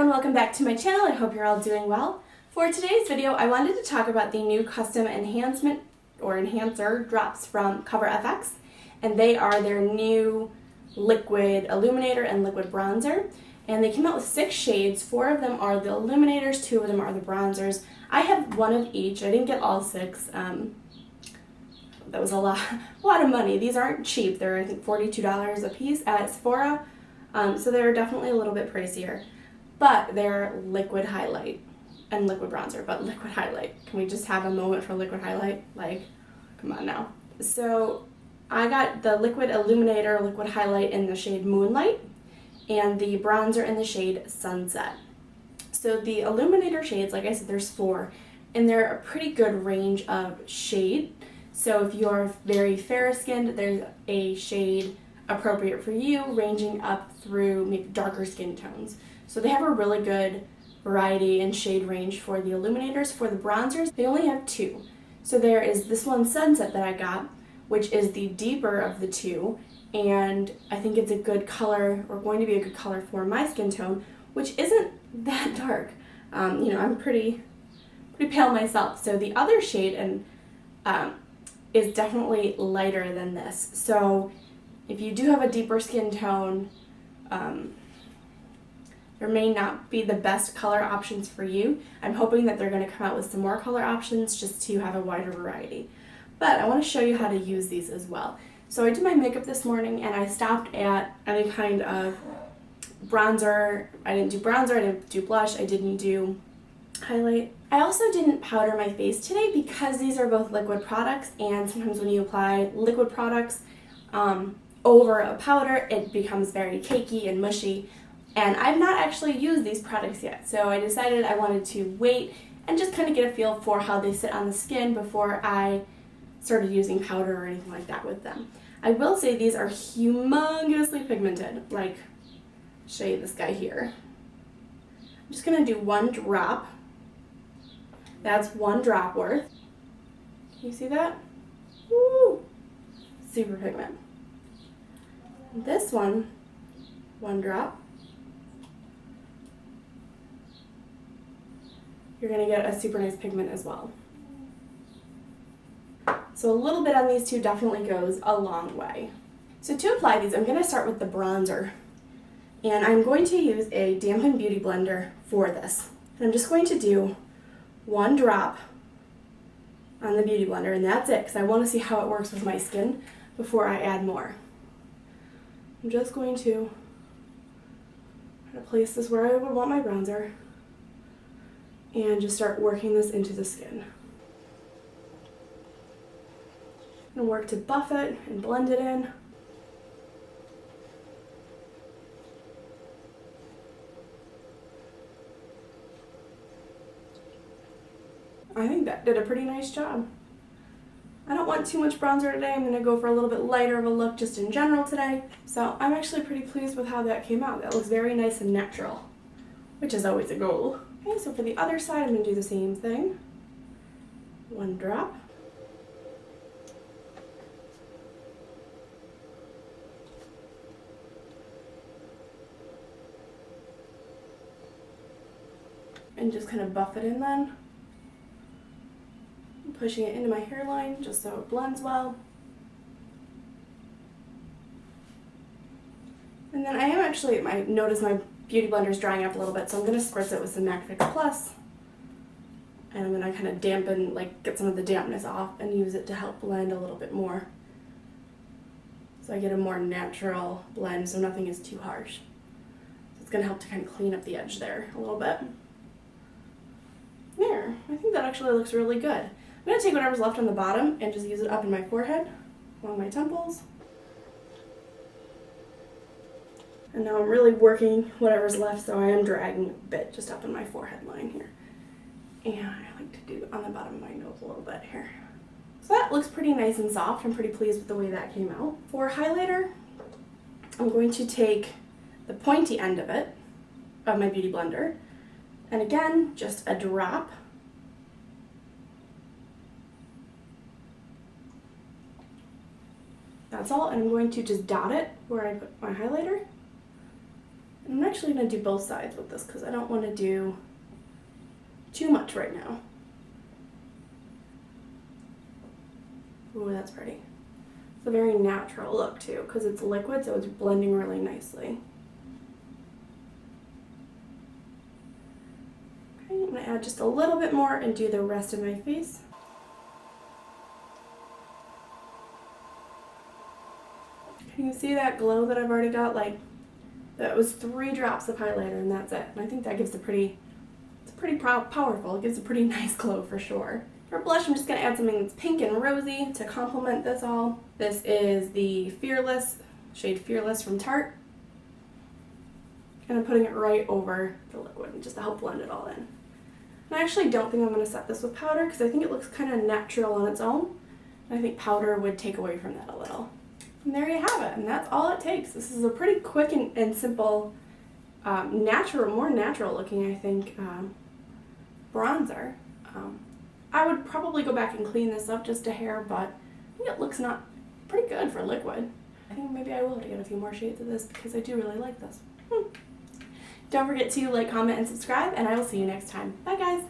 everyone, welcome back to my channel. I hope you're all doing well. For today's video, I wanted to talk about the new custom enhancement or enhancer drops from CoverFX, and they are their new liquid illuminator and liquid bronzer. And they came out with 6 shades. 4 of them are the illuminators, 2 of them are the bronzers. I have one of each. I didn't get all 6. That was a lot of money. These aren't cheap. They're I think $42 a piece at Sephora. So they're definitely a little bit pricier. But they're liquid highlight and liquid bronzer, but liquid highlight. Can we just have a moment for liquid highlight? Like, come on now. So I got the liquid illuminator, liquid highlight in the shade Moonlight, and the bronzer in the shade Sunset. So the illuminator shades, like I said, there's 4, and they're a pretty good range of shade. So if you're very fair skinned, there's a shade appropriate for you, ranging up through maybe darker skin tones. So they have a really good variety and shade range for the illuminators. For the bronzers, they only have 2. So there is this one Sunset that I got, which is the deeper of the 2, and I think it's a good color, or going to be a good color for my skin tone, which isn't that dark. You know, I'm pretty pale myself. So the other shade is definitely lighter than this. So if you do have a deeper skin tone, there may not be the best color options for you. I'm hoping that they're going to come out with some more color options just to have a wider variety. But I want to show you how to use these as well. So I did my makeup this morning and I stopped at any kind of bronzer. I didn't do bronzer, I didn't do blush, I didn't do highlight. I also didn't powder my face today because these are both liquid products, and sometimes when you apply liquid products over a powder, it becomes very cakey and mushy. And I've not actually used these products yet, so I decided I wanted to wait and just kind of get a feel for how they sit on the skin before I started using powder or anything like that with them. I will say these are humongously pigmented, like, show you this guy here. I'm just going to do 1 drop. That's 1 drop worth. Can you see that? Woo! Super pigment. This one, 1 drop. You're going to get a super nice pigment as well. So a little bit on these two definitely goes a long way. So to apply these, I'm going to start with the bronzer. And I'm going to use a dampened beauty blender for this. And I'm just going to do 1 drop on the beauty blender, and that's it, because I want to see how it works with my skin before I add more. I'm just going to try to place this where I would want my bronzer and just start working this into the skin. I'm going to work to buff it and blend it in. I think that did a pretty nice job. I don't want too much bronzer today. I'm going to go for a little bit lighter of a look just in general today. So I'm actually pretty pleased with how that came out. That looks very nice and natural, which is always a goal. Okay, so for the other side, I'm going to do the same thing. 1 drop. And just kind of buff it in then. Pushing it into my hairline just so it blends well. And then I am actually, I notice my beauty blender is drying up a little bit, so I'm going to spritz it with some MAC Fix Plus. And I'm going to kind of dampen, like get some of the dampness off and use it to help blend a little bit more. So I get a more natural blend so nothing is too harsh. So it's going to help to kind of clean up the edge there a little bit. There, I think that actually looks really good. I'm going to take whatever's left on the bottom and just use it up in my forehead, along my temples. And now I'm really working whatever's left, so I am dragging a bit just up in my forehead line here. And I like to do on the bottom of my nose a little bit here. So that looks pretty nice and soft. I'm pretty pleased with the way that came out. For highlighter, I'm going to take the pointy end of it, of my beauty blender, and again, just a drop. That's all, and I'm going to just dot it where I put my highlighter. I'm actually going to do both sides with this because I don't want to do too much right now. Ooh, that's pretty. It's a very natural look too because it's liquid, so it's blending really nicely. Okay, I'm going to add just a little bit more and do the rest of my face. Can you see that glow that I've already got? Like, that was 3 drops of highlighter and that's it. And I think that gives it's pretty powerful. It gives a pretty nice glow for sure. For blush, I'm just going to add something that's pink and rosy to complement this all. This is the shade Fearless from Tarte. And I'm putting it right over the liquid just to help blend it all in. And I actually don't think I'm going to set this with powder because I think it looks kind of natural on its own. And I think powder would take away from that a little. And there you have it, and that's all it takes. This is a pretty quick and simple, more natural looking, I think, bronzer. I would probably go back and clean this up just a hair, but I think it looks pretty good for liquid. I think maybe I will have to get a few more shades of this because I do really like this. Don't forget to like, comment, and subscribe, and I will see you next time. Bye guys!